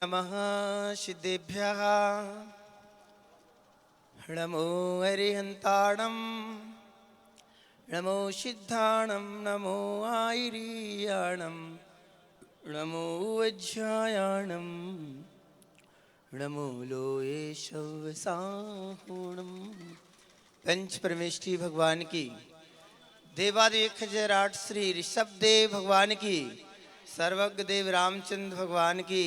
नमः सिद्धेभ्यः नमो हरिहन्ताणं नमो सिद्धाणं नमो आयर्याणं नमो वज्रायाणं नमो लोये शवसाहुणं। पंच परमेष्ठी भगवान की, देवादेव 1008 श्री ऋषभदेव भगवान की, सर्वज्ञ देव रामचंद्र भगवान की,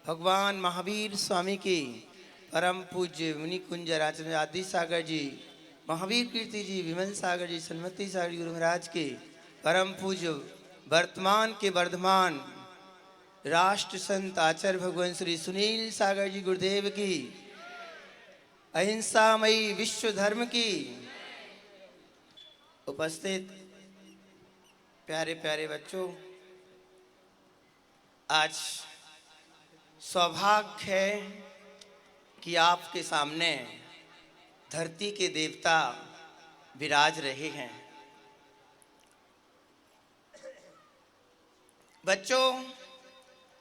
भगवान महावीर स्वामी की, परम पूज्य मुनि कुंज राजन आदि सागर जी, महावीर कीर्ति जी, विमल सागर जी, सन्मति सागर गुरु महाराज के, परम पूज्य वर्तमान के वर्धमान राष्ट्र संत आचार्य भगवान श्री सुनील सागर जी गुरुदेव की, अहिंसामयी विश्व धर्म की, उपस्थित प्यारे प्यारे बच्चों, आज सौभाग्य है कि आपके सामने धरती के देवता विराज रहे हैं। बच्चों,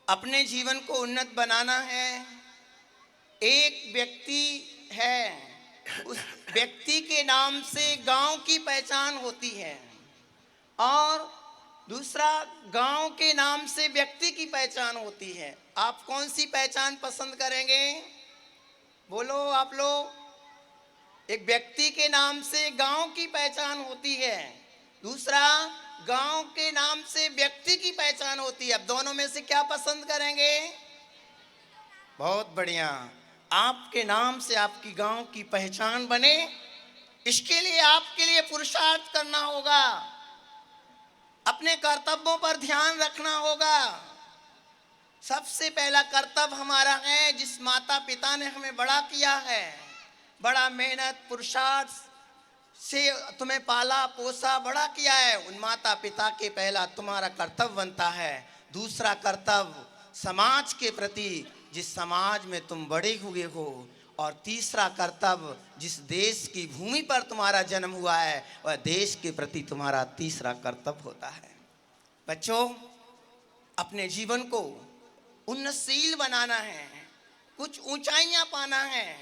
अपने जीवन को उन्नत बनाना है। एक व्यक्ति है, उस व्यक्ति के नाम से गांव की पहचान होती है, और दूसरा गांव के नाम से व्यक्ति की पहचान होती है। आप कौन सी पहचान पसंद करेंगे? बोलो आप लोग। एक व्यक्ति के नाम से गांव की पहचान होती है, दूसरा गांव के नाम से व्यक्ति की पहचान होती है। अब दोनों में से क्या पसंद करेंगे? बहुत बढ़िया। आपके नाम से आपकी गांव की पहचान बने, इसके लिए आपके लिए पुरुषार्थ करना होगा, अपने कर्तव्यों पर ध्यान रखना होगा। सबसे पहला कर्तव्य हमारा है, जिस माता पिता ने हमें बड़ा किया है, बड़ा मेहनत पुरुषार्थ से तुम्हें पाला पोसा बड़ा किया है, उन माता पिता के पहला तुम्हारा कर्तव्य बनता है। दूसरा कर्तव्य समाज के प्रति, जिस समाज में तुम बड़े हुए हो। और तीसरा कर्तव्य, जिस देश की भूमि पर तुम्हारा जन्म हुआ है, वह देश के प्रति तुम्हारा तीसरा कर्तव्य होता है। बच्चों, अपने जीवन को उन्नतशील बनाना है, कुछ ऊंचाइयां पाना है,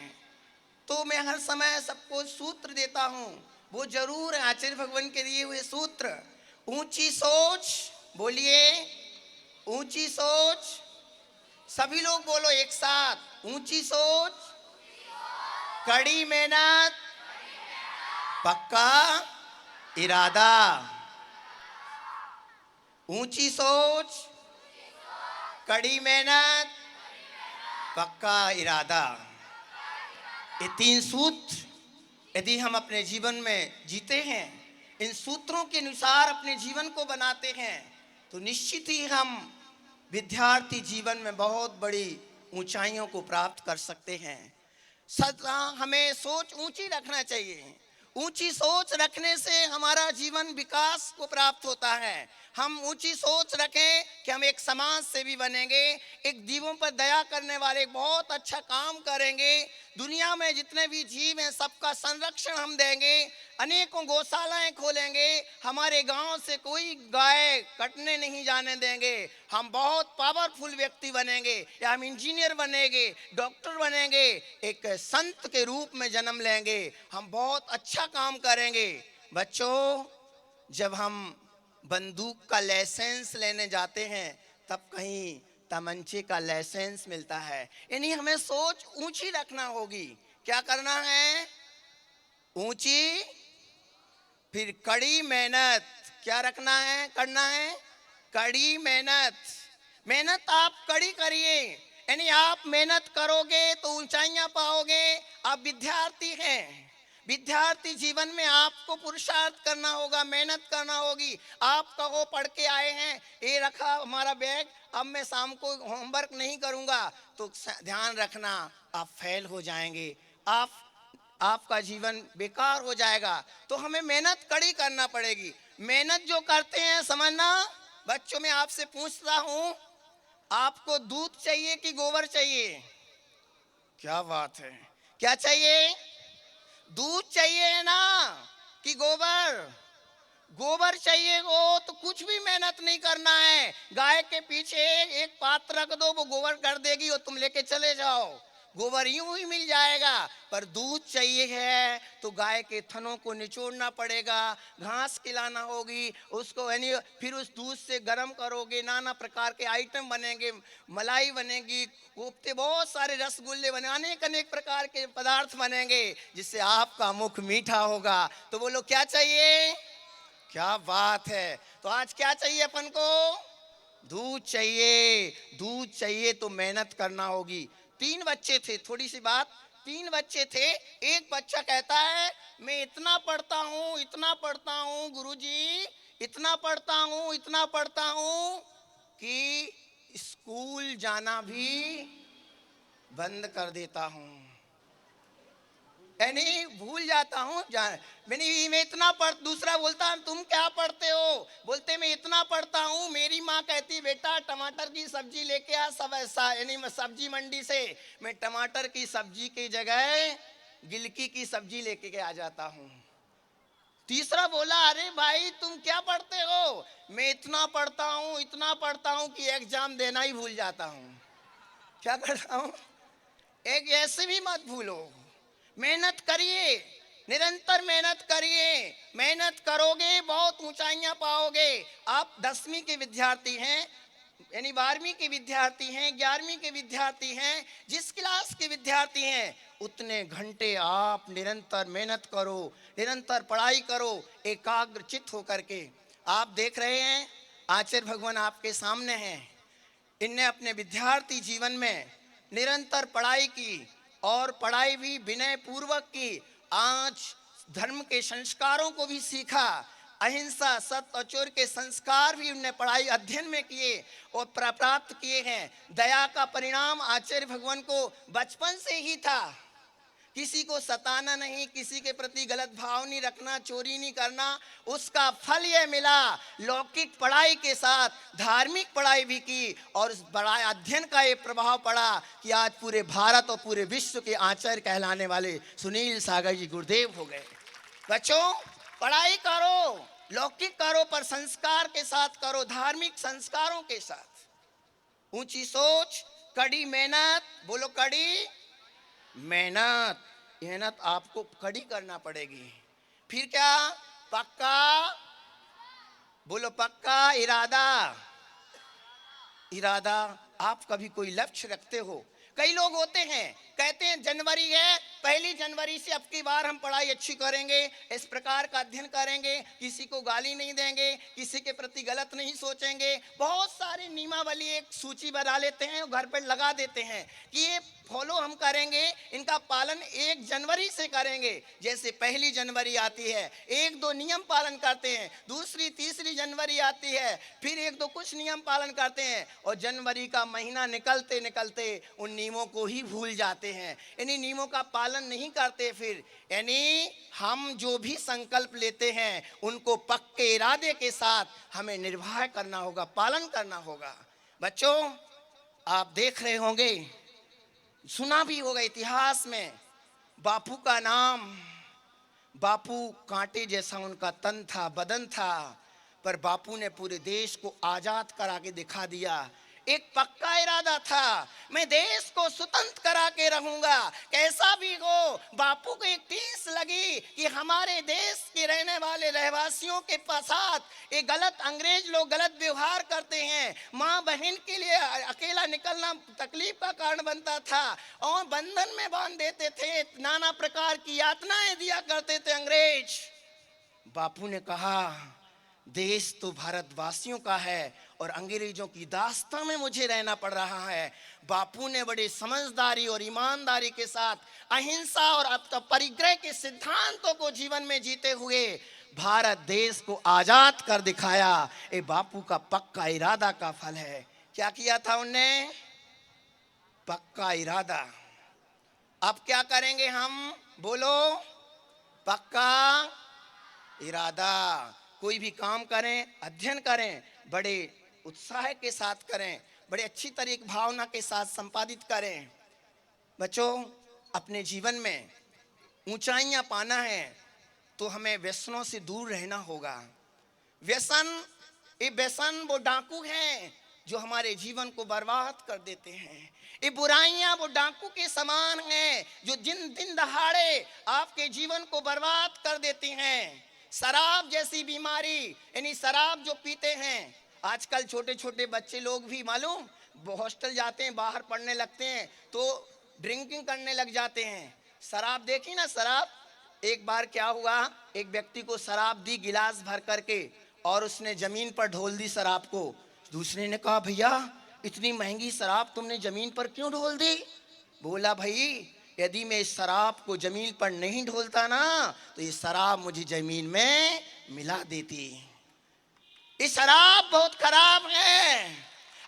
तो मैं हर समय सबको सूत्र देता हूं। वो जरूर है आचार्य भगवान के दिए हुए सूत्र। ऊंची सोच, बोलिए ऊंची सोच। सभी लोग बोलो एक साथ, ऊंची सोच, कड़ी मेहनत, पक्का इरादा। ऊंची सोच, कड़ी मेहनत, पक्का इरादा। ये तीन सूत्र यदि हम अपने जीवन में जीते हैं, इन सूत्रों के अनुसार अपने जीवन को बनाते हैं, तो निश्चित ही हम विद्यार्थी जीवन में बहुत बड़ी ऊंचाइयों को प्राप्त कर सकते हैं। सदा हमें सोच ऊंची रखना चाहिए। ऊंची सोच रखने से हमारा जीवन विकास को प्राप्त होता है। हम ऊंची सोच रखें कि हम एक समाज सेवी बनेंगे, एक जीवों पर दया करने वाले बहुत अच्छा काम करेंगे, दुनिया में जितने भी जीव हैं सबका संरक्षण हम देंगे, अनेकों गौशालाएं खोलेंगे, हमारे गांव से कोई गाय कटने नहीं जाने देंगे, हम बहुत पावरफुल व्यक्ति बनेंगे, या हम इंजीनियर बनेंगे, डॉक्टर बनेंगे, एक संत के रूप में जन्म लेंगे, हम बहुत अच्छा काम करेंगे। बच्चों, जब हम बंदूक का लाइसेंस लेने जाते हैं, तब कहीं तमंचे का लाइसेंस मिलता है। यानी हमें सोच ऊंची रखना होगी। क्या करना है? ऊंची, फिर कड़ी मेहनत। क्या रखना है, करना है? कड़ी मेहनत। मेहनत आप कड़ी करिए, यानी आप मेहनत करोगे तो ऊंचाइयां पाओगे। आप विद्यार्थी हैं, विद्यार्थी जीवन में आपको पुरुषार्थ करना होगा, मेहनत करना होगी। आप कहो पढ़ के आए हैं, ये रखा हमारा बैग, अब मैं शाम को होमवर्क नहीं करूंगा, तो ध्यान रखना आप फेल हो जाएंगे, आपका जीवन बेकार हो जाएगा। तो हमें मेहनत कड़ी करना पड़ेगी। मेहनत जो करते हैं, समझना बच्चों, मैं आपसे पूछता हूं, आपको दूध चाहिए कि गोबर चाहिए? क्या बात है, क्या चाहिए? दूध चाहिए है ना, कि गोबर? गोबर चाहिए हो तो कुछ भी मेहनत नहीं करना है, गाय के पीछे एक पात्र रख दो, वो गोबर कर देगी और तुम लेके चले जाओ, गोबर यूं ही मिल जाएगा। पर दूध चाहिए है तो गाय के थनों को निचोड़ना पड़ेगा, घास खिलाना होगी उसको, यानी फिर उस दूध से गर्म करोगे, नाना प्रकार के आइटम बनेंगे, मलाई बनेगी, कोफ्ते, बहुत सारे रसगुल्ले बने, अनेक अनेक प्रकार के पदार्थ बनेंगे जिससे आपका मुख मीठा होगा। तो बोलो क्या चाहिए? क्या बात है। तो आज क्या चाहिए अपन को? दूध चाहिए। दूध चाहिए तो मेहनत करना होगी। 3 बच्चे थे, थोड़ी सी बात, 3 बच्चे थे। एक बच्चा कहता है मैं इतना पढ़ता हूँ, इतना पढ़ता हूँ गुरुजी, इतना पढ़ता हूँ, इतना पढ़ता हूँ कि स्कूल जाना भी बंद कर देता हूँ, यानी भूल जाता हूँ मैं इतना पढ़। दूसरा बोलता तुम क्या पढ़ते हो? बोलते मैं इतना पढ़ता हूँ, मेरी माँ कहती बेटा टमाटर की सब्जी लेके आ, सब ऐसा, यानी सब्जी मंडी से मैं टमाटर की सब्जी की जगह गिलकी की सब्जी लेके के आ जाता हूँ। तीसरा बोला अरे भाई तुम क्या पढ़ते हो? मैं इतना पढ़ता हूँ, इतना पढ़ता हूँ कि एग्जाम देना ही भूल जाता हूँ। क्या करता हूँ? एक ऐसे भी मत भूलो, मेहनत करिए, निरंतर मेहनत करिए, मेहनत करोगे बहुत ऊंचाइयां पाओगे। आप 10वीं के विद्यार्थी हैं, यानी 12वीं के विद्यार्थी हैं, 11वीं के विद्यार्थी हैं, जिस क्लास के विद्यार्थी हैं, उतने घंटे आप निरंतर मेहनत करो, निरंतर पढ़ाई करो, एकाग्रचित होकर के। आप देख रहे हैं आचार्य भगवान आपके सामने हैं, इनने अपने विद्यार्थी जीवन में निरंतर पढ़ाई की और पढ़ाई भी विनय पूर्वक की। आज धर्म के संस्कारों को भी सीखा, अहिंसा, सत्य और चोर के संस्कार भी उन्हें पढ़ाई अध्ययन में किए और प्राप्त किए हैं। दया का परिणाम आचार्य भगवान को बचपन से ही था, किसी को सताना नहीं, किसी के प्रति गलत भाव नहीं रखना, चोरी नहीं करना, उसका फल यह मिला। लौकिक पढ़ाई के साथ धार्मिक पढ़ाई भी की और उस पढ़ाई अध्ययन का ये प्रभाव पड़ा कि आज पूरे भारत और पूरे विश्व के आचार्य कहलाने वाले सुनील सागर जी गुरुदेव हो गए। बच्चों पढ़ाई करो, लौकिक करो पर संस्कार के साथ करो, धार्मिक संस्कारों के साथ। ऊंची सोच, कड़ी मेहनत, बोलो कड़ी मेहनत, मेहनत आपको कड़ी करना पड़ेगी। फिर क्या? पक्का, बोलो पक्का इरादा। इरादा, आप कभी कोई लक्ष्य रखते हो? कई लोग होते हैं कहते हैं जनवरी है, 1 जनवरी से अब की बार हम पढ़ाई अच्छी करेंगे, इस प्रकार का अध्ययन करेंगे, किसी को गाली नहीं देंगे, किसी के प्रति गलत नहीं सोचेंगे, बहुत सारे नियमावली एक सूची बना लेते हैं और घर पर लगा देते हैं कि ये फॉलो हम करेंगे, इनका पालन 1 जनवरी से करेंगे। जैसे 1 जनवरी आती है, 1-2 नियम पालन करते हैं, दूसरी तीसरी जनवरी आती है, फिर 1-2 कुछ नियम पालन करते हैं और जनवरी का महीना निकलते निकलते उन नियमों को ही भूल जाते हैं, इन्हीं नियमों का पालन नहीं करते। फिर यानी हम जो भी संकल्प लेते हैं उनको पक्के इरादे के साथ हमें निर्वाह करना होगा, पालन करना होगा। बच्चों आप देख रहे होंगे, सुना भी होगा इतिहास में, बापू का नाम, बापू कांटे जैसा उनका तन था, बदन था, पर बापू ने पूरे देश को आजाद करा के दिखा दिया। एक पक्का इरादा था, मैं देश को स्वतंत्र करा के रहूंगा, कैसा भी हो। बापू को एक टीस लगी कि हमारे देश के रहने वाले रहवासियों के साथ ये गलत अंग्रेज लोग गलत व्यवहार करते हैं, माँ बहन के लिए अकेला निकलना तकलीफ का कारण बनता था और बंधन में बांध देते थे, नाना प्रकार की यातनाएं दिया करते थे अंग्रेज। बापू ने कहा देश तो भारतवासियों का है और अंग्रेजों की दास्तां में मुझे रहना पड़ रहा है। बापू ने बड़े समझदारी और ईमानदारी के साथ अहिंसा और परिग्रह के सिद्धांतों को जीवन में जीते हुए भारत देश को आजाद कर दिखाया। ये बापू का पक्का इरादा का फल है। क्या किया था उनने? पक्का इरादा। अब क्या करेंगे हम? बोलो पक्का इरादा। कोई भी काम करें, अध्ययन करें, बड़े उत्साह के साथ करें, बड़े अच्छी तरीके भावना के साथ संपादित करें। बच्चों अपने जीवन में ऊंचाइयां पाना है तो हमें व्यसनों से दूर रहना होगा। व्यसन, ये व्यसन वो डाकू हैं जो हमारे जीवन को बर्बाद कर देते हैं। ये बुराइयां वो डाकू के समान हैं जो दिन दहाड़े आपके जीवन को बर्बाद कर देती हैं। शराब जैसी बीमारी, यानी शराब जो पीते हैं, आजकल छोटे छोटे बच्चे लोग भी मालूम हॉस्टल जाते हैं, बाहर पढ़ने लगते हैं तो ड्रिंकिंग करने लग जाते हैं। शराब देखी ना, शराब। एक बार क्या हुआ, एक व्यक्ति को शराब दी गिलास भर करके और उसने जमीन पर ढोल दी शराब को। दूसरे ने कहा, भैया इतनी महंगी शराब तुमने जमीन पर क्यों ढोल दी? बोला, भाई यदि मैं इस शराब को जमीन पर नहीं ढोलता ना तो ये शराब मुझे जमीन में मिला देती। ये शराब बहुत खराब है।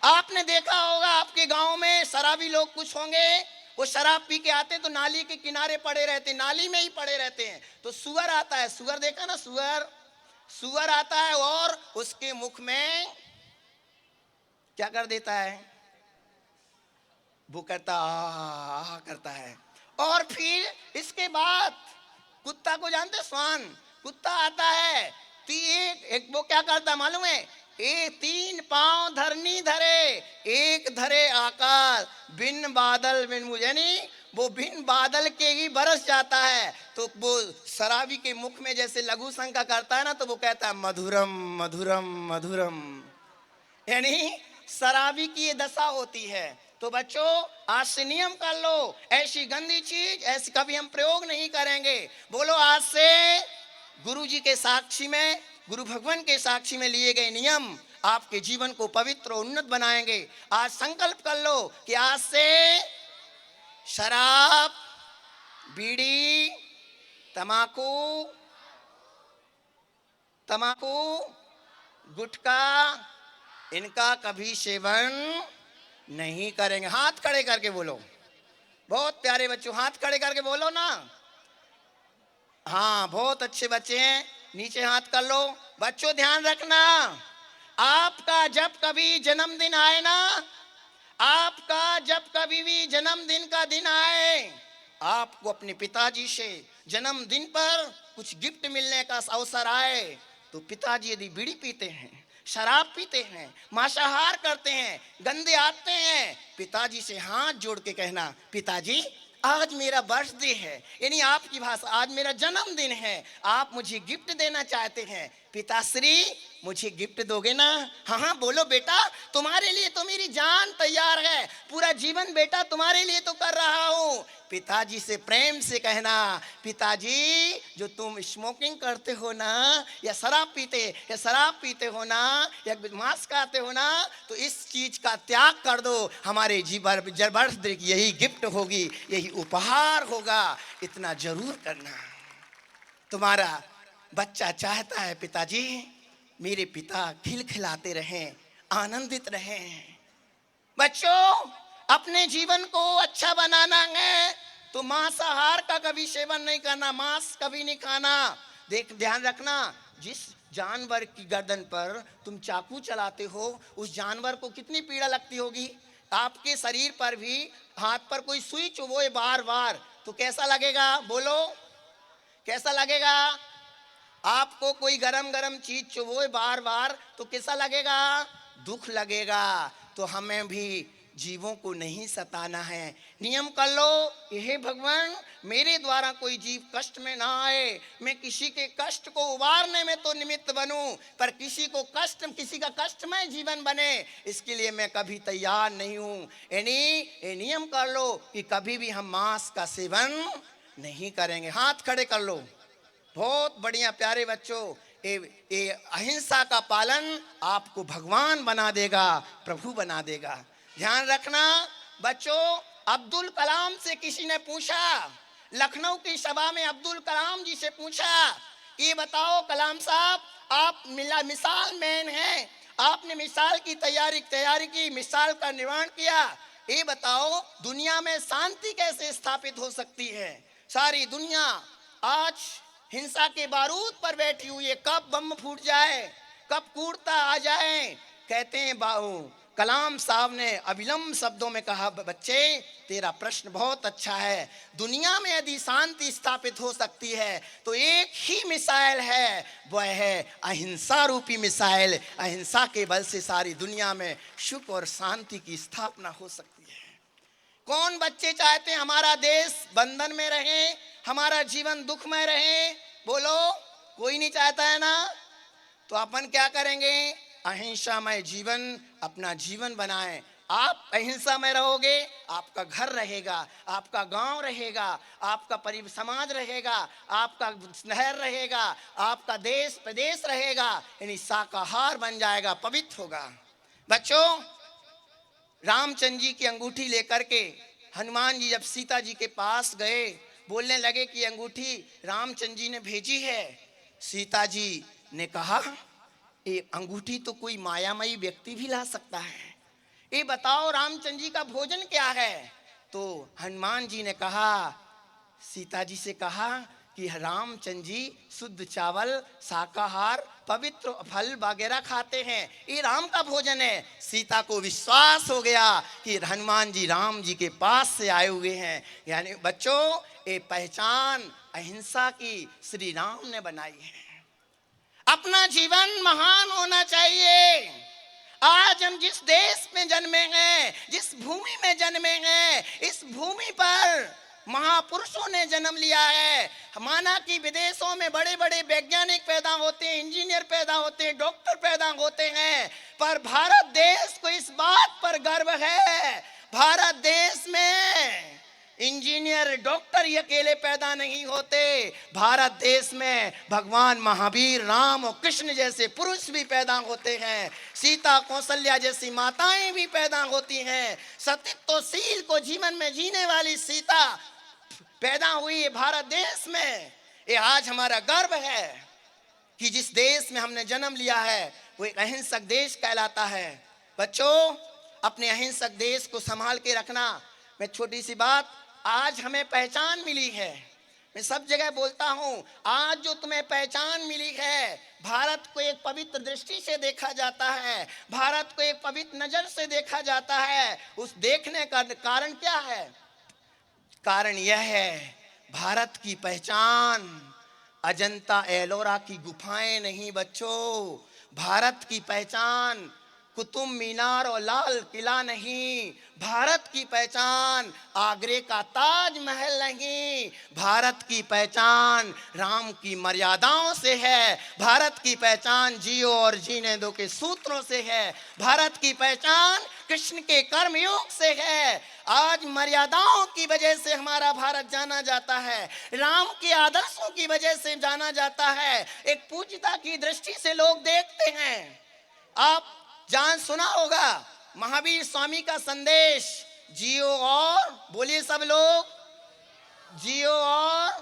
आपने देखा होगा आपके गांव में शराबी लोग कुछ होंगे, वो शराब पी के आते तो नाली के किनारे पड़े रहते, नाली में ही पड़े रहते हैं। तो सुअर आता है, सुअर देखा ना, सुअर आता है और उसके मुख में क्या कर देता है, वो करता आ करता है। और फिर इसके बाद कुत्ता को जानते, स्वान, कुत्ता आता है तो एक वो क्या करता मालूम है, एक 3 पांव धरनी धरे, एक धरे आकाश, बिन बादल बिन मुझे, यानी वो बिन बादल के ही बरस जाता है। तो वो शराबी के मुख में जैसे लघु शंका करता है ना, तो वो कहता है मधुरम मधुरम मधुरम, यानी शराबी की ये दशा होती है। तो बच्चों आज से नियम कर लो, ऐसी गंदी चीज ऐसी कभी हम प्रयोग नहीं करेंगे। बोलो, आज से गुरु जी के साक्षी में, गुरु भगवान के साक्षी में लिए गए नियम आपके जीवन को पवित्र और उन्नत बनाएंगे। आज संकल्प कर लो कि आज से शराब, बीड़ी, तमाकू, गुटखा, इनका कभी सेवन नहीं करेंगे। हाथ खड़े करके बोलो, बहुत प्यारे बच्चों, हाथ खड़े करके बोलो ना। हाँ, बहुत अच्छे बच्चे हैं, नीचे हाथ कर लो। बच्चों ध्यान रखना, आपका जब कभी जन्मदिन आए ना, आपका जब कभी भी जन्मदिन का दिन आए, आपको अपने पिताजी से जन्मदिन पर कुछ गिफ्ट मिलने का अवसर आए, तो पिताजी यदि बीड़ी पीते हैं, शराब पीते हैं, मांसाहार करते हैं, गंदे आते हैं, पिताजी से हाथ जोड़ के कहना, पिताजी आज मेरा बर्थडे है, यानी आपकी भाषा आज मेरा जन्मदिन है, आप मुझे गिफ्ट देना चाहते हैं, पिताश्री मुझे गिफ्ट दोगे ना? हाँ हाँ बोलो बेटा, तुम्हारे लिए तो मेरी जान तैयार है, पूरा जीवन बेटा तुम्हारे लिए तो कर रहा हूँ। पिताजी से प्रेम से कहना, पिताजी जो तुम स्मोकिंग करते हो ना, या शराब पीते हो ना, या मांस खाते हो ना, तो इस चीज का त्याग कर दो, हमारे जीवन बर्थडे की यही गिफ्ट होगी, यही उपहार होगा, इतना जरूर करना। तुम्हारा बच्चा चाहता है पिताजी मेरे पिता खिलखिलाते रहें, आनंदित रहें। बच्चों अपने जीवन को अच्छा बनाना है तो मांसाहार का कभी सेवन नहीं करना, मांस कभी नहीं खाना। ध्यान रखना, जिस जानवर की गर्दन पर तुम चाकू चलाते हो उस जानवर को कितनी पीड़ा लगती होगी। आपके शरीर पर भी हाथ पर कोई सुई चुभोए बार बार तो कैसा लगेगा? बोलो कैसा लगेगा? आपको कोई गरम गरम चीज चुभोए बार बार तो कैसा लगेगा? दुख लगेगा। तो हमें भी जीवों को नहीं सताना है। नियम कर लो, हे भगवान मेरे द्वारा कोई जीव कष्ट में ना आए, मैं किसी के कष्ट को उबारने में तो निमित्त बनूं, पर किसी का कष्टमय जीवन बने इसके लिए मैं कभी तैयार नहीं हूं। ये नियम कर लो कि कभी भी हम मांस का सेवन नहीं करेंगे। हाथ खड़े कर लो। बहुत बढ़िया प्यारे बच्चों, ये अहिंसा का पालन आपको भगवान बना देगा, प्रभु बना देगा। ध्यान रखना बच्चों, अब्दुल कलाम से किसी ने पूछा, लखनऊ की सभा में अब्दुल कलाम जी से पूछा, ये बताओ कलाम साहब आप मिसाल मैन हैं, आपने मिसाल की तैयारी की, मिसाल का निर्माण किया, ये बताओ दुनिया में शांति कैसे स्थापित हो सकती है? सारी दुनिया आज हिंसा के बारूद पर बैठी हुई है, कब बम फूट जाए, कब कूड़ता आ जाए। कहते हैं कलाम साहब ने अविलंब शब्दों में कहा, बच्चे तेरा प्रश्न बहुत अच्छा है। दुनिया में यदि शांति स्थापित हो सकती है तो एक ही मिसाइल है, वह है अहिंसा रूपी मिसाइल। अहिंसा के बल से सारी दुनिया में सुख और शांति की स्थापना हो सकती है। कौन बच्चे चाहते हैं हमारा देश बंधन में रहे, हमारा जीवन दुखमय रहे? बोलो, कोई नहीं चाहता है ना? तो अपन क्या करेंगे? अहिंसामय जीवन अपना जीवन बनाएं। आप अहिंसा में रहोगे, आपका घर रहेगा, आपका गांव रहेगा, आपका समाज रहेगा, आपका शहर रहेगा, आपका देश प्रदेश रहेगा, यानी शाकाहार बन जाएगा, पवित्र होगा। बच्चों, रामचंद्र जी की अंगूठी लेकर के हनुमान जी जब सीता जी के पास गए, बोलने लगे कि अंगूठी रामचंद्र जी ने भेजी है। सीता जी ने कहा, ये अंगूठी तो कोई मायामयी व्यक्ति भी ला सकता है, ये बताओ रामचंद्र जी का भोजन क्या है? तो हनुमान जी ने कहा, सीता जी से कहा कि रामचंद्र जी शुद्ध चावल, शाकाहार, पवित्र फल वगैरह खाते हैं, ये राम का भोजन है। सीता को विश्वास हो गया कि हनुमान जी राम जी के पास से आए हुए हैं। यानी बच्चों, ये पहचान अहिंसा की श्री राम ने बनाई है। अपना जीवन महान होना चाहिए। आज हम जिस देश में जन्मे हैं, जिस भूमि में जन्मे हैं, इस भूमि पर महापुरुषों ने जन्म लिया है। माना कि विदेशों में बड़े बड़े वैज्ञानिक पैदा होते हैं, इंजीनियर पैदा होते हैं, डॉक्टर पैदा होते हैं, पर भारत देश को इस बात पर गर्व है, भारत देश में इंजीनियर डॉक्टर ही अकेले पैदा नहीं होते। भारत देश में भगवान महावीर, राम और कृष्ण जैसे पुरुष भी पैदा होते हैं, सीता कौशल्या जैसी माताएं भी पैदा होती हैं। सतीत्वशील को जीवन में जीने वाली सीता पैदा हुई है भारत देश में। ये आज हमारा गर्व है कि जिस देश में हमने जन्म लिया है वो एक अहिंसक देश कहलाता है। बच्चों, अपने अहिंसक देश को संभाल के रखना। मैं छोटी सी बात, आज हमें पहचान मिली है, मैं सब जगह बोलता हूं, आज जो तुम्हें पहचान मिली है, भारत को एक पवित्र दृष्टि से देखा जाता है, भारत को एक पवित्र नजर से देखा जाता है। उस देखने का कारण क्या है? कारण यह है, भारत की पहचान अजंता एलोरा की गुफाएं नहीं बच्चों, भारत की पहचान कुतुब मीनार और लाल किला नहीं, भारत की पहचान आगरे का ताजमहल नहीं, भारत की पहचान राम की मर्यादाओं से है, भारत की पहचान जियो और जीने दो के सूत्रों से है, भारत की पहचान कृष्ण के कर्मयोग से है। आज मर्यादाओं की वजह से हमारा भारत जाना जाता है, राम के आदर्शों की वजह से जाना जाता है, एक पूज्यता की दृष्टि से लोग देखते हैं। आप जान सुना होगा महावीर स्वामी का संदेश, जियो और, बोलिए सब लोग, जियो और।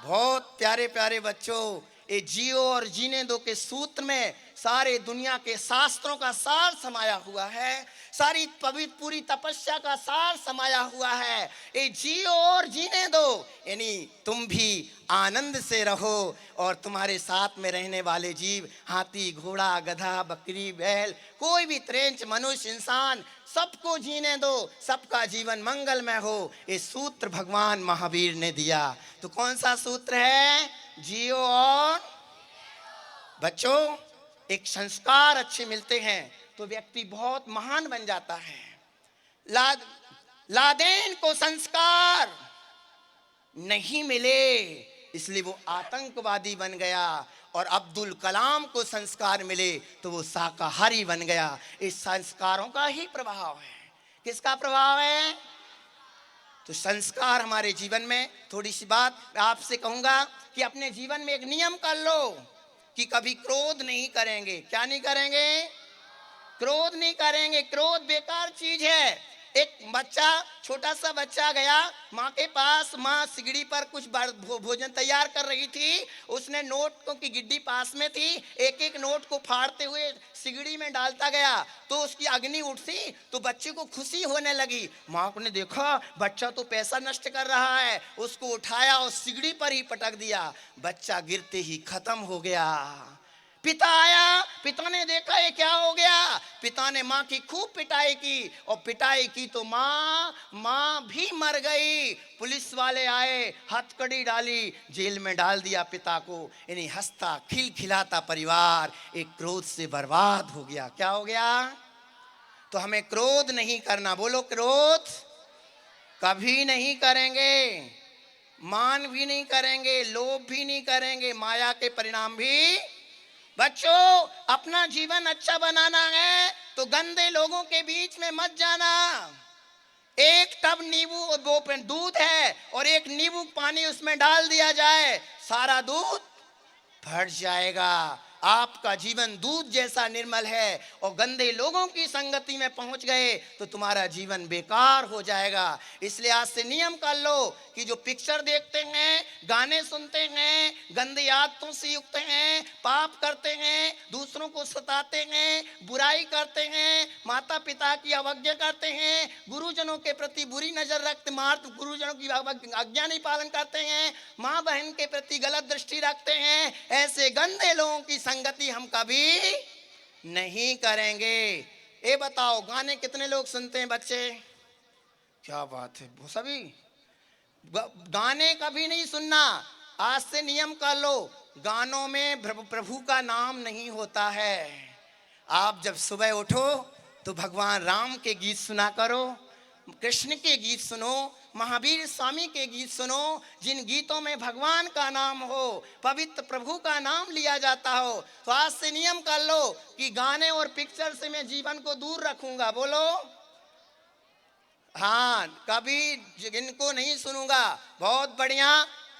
बहुत प्यारे प्यारे बच्चों, ये जियो और जीने दो के सूत्र में सारे दुनिया के शास्त्रों का सार समाया हुआ है, सारी पवित्र पूरी तपस्या का सार समाया हुआ है। ये जियो और जीने दो, यानी तुम भी आनंद से रहो और तुम्हारे साथ में रहने वाले जीव, हाथी, घोड़ा, गधा, बकरी, बैल, कोई भी त्रेंच, मनुष्य, इंसान, सबको जीने दो, सबका जीवन मंगलमय हो। ये सूत्र भगवान महावीर ने दिया। तो कौन सा सूत्र है? जियो और। बच्चों, एक संस्कार अच्छे मिलते हैं तो व्यक्ति बहुत महान बन जाता है। लादेन को संस्कार नहीं मिले इसलिए वो आतंकवादी बन गया, और अब्दुल कलाम को संस्कार मिले तो वो शाकाहारी बन गया। इस संस्कारों का ही प्रभाव है। किसका प्रभाव है? तो संस्कार हमारे जीवन में। थोड़ी सी बात आपसे कहूंगा कि अपने जीवन में एक नियम कर लो कि कभी क्रोध नहीं करेंगे। क्या नहीं करेंगे? क्रोध नहीं करेंगे। क्रोध बेकार चीज है। एक बच्चा, छोटा सा बच्चा गया माँ के पास, माँ सिगड़ी पर कुछ भोजन तैयार कर रही थी, उसने नोटों की गिड्डी पास में थी, एक एक नोट को फाड़ते हुए सिगड़ी में डालता गया तो उसकी अग्नि उठी तो बच्चे को खुशी होने लगी। माँ ने देखा बच्चा तो पैसा नष्ट कर रहा है, उसको उठाया और सिगड़ी पर ही पटक दिया, बच्चा गिरते ही खत्म हो गया। पिता आया, पिता ने देखा ये क्या हो गया। पिता ने माँ की खूब पिटाई की, और पिटाई की तो माँ भी मर गई। पुलिस वाले आए, हथकड़ी डाली, जेल में डाल दिया पिता को। इन्हें हंसता खिलखिलाता परिवार एक क्रोध से बर्बाद हो गया। क्या हो गया? तो हमें क्रोध नहीं करना। बोलो, क्रोध कभी नहीं करेंगे, मान भी नहीं करेंगे, लोभ भी नहीं करेंगे, माया के परिणाम भी। बच्चों, अपना जीवन अच्छा बनाना है तो गंदे लोगों के बीच में मत जाना। एक टब नींबू वो दूध है और एक नींबू पानी उसमें डाल दिया जाए, सारा दूध भर जाएगा। आपका जीवन दूध जैसा निर्मल है, और गंदे लोगों की संगति में पहुंच गए तो तुम्हारा जीवन बेकार हो जाएगा। इसलिए आज से नियम कर लो कि जो पिक्चर देखते हैं, गाने सुनते हैं, गंदी आदतों से युक्त हैं, पाप करते हैं, दूसरों को सताते हैं, बुराई करते हैं, माता पिता की अवज्ञा करते हैं, गुरुजनों के प्रति बुरी नजर रखते, गुरुजनों की आज्ञा नहीं पालन करते हैं, माँ बहन के प्रति गलत दृष्टि रखते हैं, ऐसे गंदे लोगों की संगति हम कभी नहीं करेंगे। ये बताओ, गाने कितने लोग सुनते हैं बच्चे? क्या बात है, वो सभी गाने कभी नहीं सुनना। आज से नियम कर लो, गानों में प्रभु का नाम नहीं होता है। आप जब सुबह उठो तो भगवान राम के गीत सुना करो, कृष्ण के गीत सुनो, महावीर स्वामी के गीत सुनो, जिन गीतों में भगवान का नाम हो, पवित्र प्रभु का नाम लिया जाता हो। तो आज से नियम कर लो कि गाने और पिक्चर से मैं जीवन को दूर रखूंगा। बोलो, हाँ, कभी इनको नहीं सुनूंगा। बहुत बढ़िया।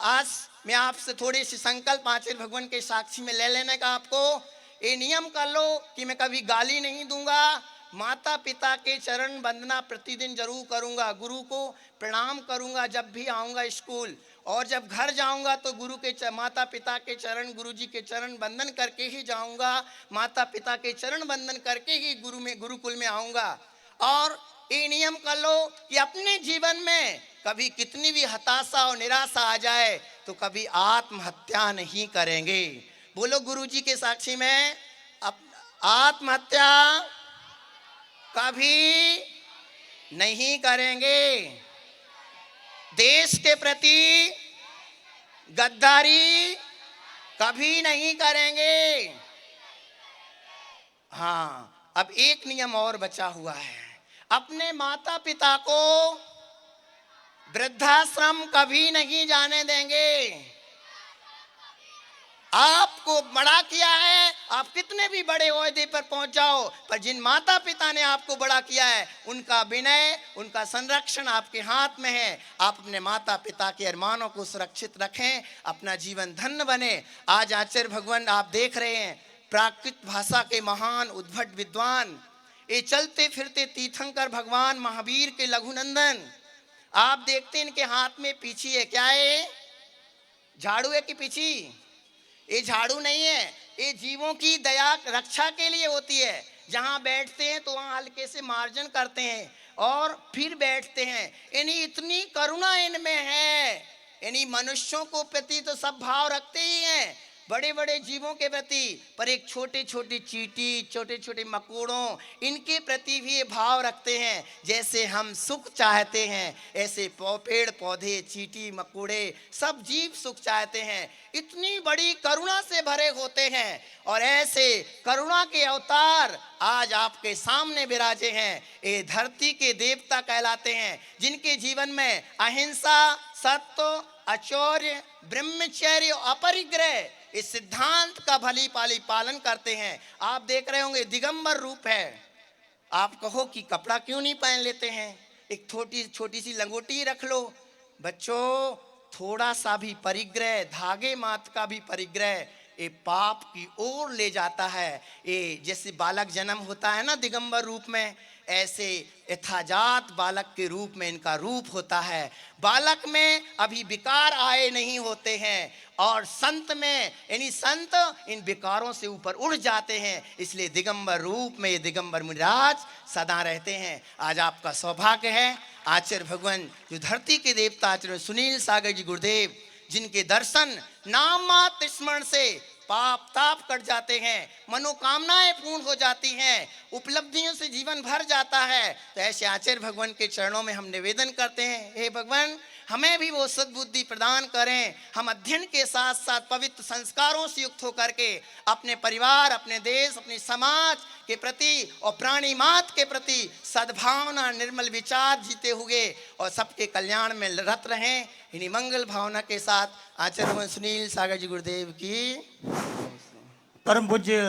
आज मैं आपसे थोड़ी सी संकल्प आचार्य भगवान के साक्षी में ले लेने का आपको ये नियम कर लो कि मैं कभी गाली नहीं दूंगा, माता पिता के चरण वंदना प्रतिदिन जरूर करूंगा, गुरु को प्रणाम करूंगा जब भी आऊंगा स्कूल, और जब घर जाऊंगा तो गुरु के माता पिता के चरण, गुरु जी के चरण वंदन करके ही जाऊंगा, माता पिता के चरण वंदन करके ही गुरुकुल में आऊंगा। और ये नियम कर लो कि अपने जीवन में कभी कितनी भी हताशा और निराशा आ जाए तो कभी आत्महत्या नहीं करेंगे। बोलो गुरु जी के साक्षी में, आत्महत्या कभी नहीं करेंगे। देश के प्रति गद्दारी कभी नहीं करेंगे। हाँ, अब एक नियम और बचा हुआ है, अपने माता पिता को वृद्धाश्रम कभी नहीं जाने देंगे। आपको बड़ा किया है, आप कितने भी बड़े ओहदे पर पहुंच जाओ, पर जिन माता पिता ने आपको बड़ा किया है उनका विनय, उनका संरक्षण आपके हाथ में है। आप अपने माता पिता के अरमानों को सुरक्षित रखें, अपना जीवन धन्य बने। आज आचार्य भगवान आप देख रहे हैं, प्राकृत भाषा के महान उद्भट विद्वान, ये चलते फिरते तीर्थंकर भगवान महावीर के लघुनंदन, आप देखते हैं इनके हाथ में पीछी है, क्या है? झाड़ू है कि पीछी? ये झाड़ू नहीं है, ये जीवों की दया रक्षा के लिए होती है। जहाँ बैठते हैं तो वहाँ हल्के से मार्जन करते हैं और फिर बैठते हैं। इन्हीं इतनी करुणा इनमें है, इन्हीं मनुष्यों को प्रति तो सब भाव रखते ही हैं, बड़े बड़े जीवों के प्रति, पर एक छोटे छोटे चींटी, छोटे छोटे मकोड़ों, इनके प्रति भी ये भाव रखते हैं। जैसे हम सुख चाहते हैं ऐसे पेड़ पौधे, चींटी मकोड़े, सब जीव सुख चाहते हैं। इतनी बड़ी करुणा से भरे होते हैं, और ऐसे करुणा के अवतार आज आपके सामने विराजे हैं। ये धरती के देवता कहलाते हैं, जिनके जीवन में अहिंसा, सत्य, अचौर्य, ब्रह्मचर्य, अपरिग्रह, इस सिद्धांत का भली पाली पालन करते हैं। आप देख रहे होंगे दिगंबर रूप है। आप कहो कि कपड़ा क्यों नहीं पहन लेते हैं, एक छोटी सी लंगोटी रख लो। बच्चों, थोड़ा सा भी परिग्रह, धागे मात का भी परिग्रह, ये पाप की ओर ले जाता है। ये जैसे बालक जन्म होता है ना दिगंबर रूप में, ऐसे यथाजात बालक के रूप में इनका रूप होता है। बालक में अभी विकार आए नहीं होते हैं, और संत में यानी संत इन विकारों से ऊपर उड़ जाते हैं। इसलिए दिगंबर रूप में ये दिगंबर मुनिराज सदा रहते हैं। आज आपका सौभाग्य है, आचार्य भगवान जो धरती के देवता आचार्य सुनील सागर जी गुरुदेव, जिनके दर्शन नाम मात्र स्मरण से पाप ताप कट जाते हैं, मनोकामनाएं पूर्ण हो जाती हैं, उपलब्धियों से जीवन भर जाता है। तो ऐसे आचार्य भगवान के चरणों में हम निवेदन करते हैं, हे भगवान हमें भी वो सद्बुद्धि प्रदान करें। हम अध्ययन के साथ साथ पवित्र संस्कारों से युक्त होकर के अपने परिवार, अपने देश, अपने समाज के प्रति और प्राणी मात्र के प्रति सद्भावना, निर्मल विचार जीते हुए और सबके कल्याण में रत रहें। इन्हीं मंगल भावना के साथ आचार्य सुनील सागर जी गुरुदेव की परम पूज्य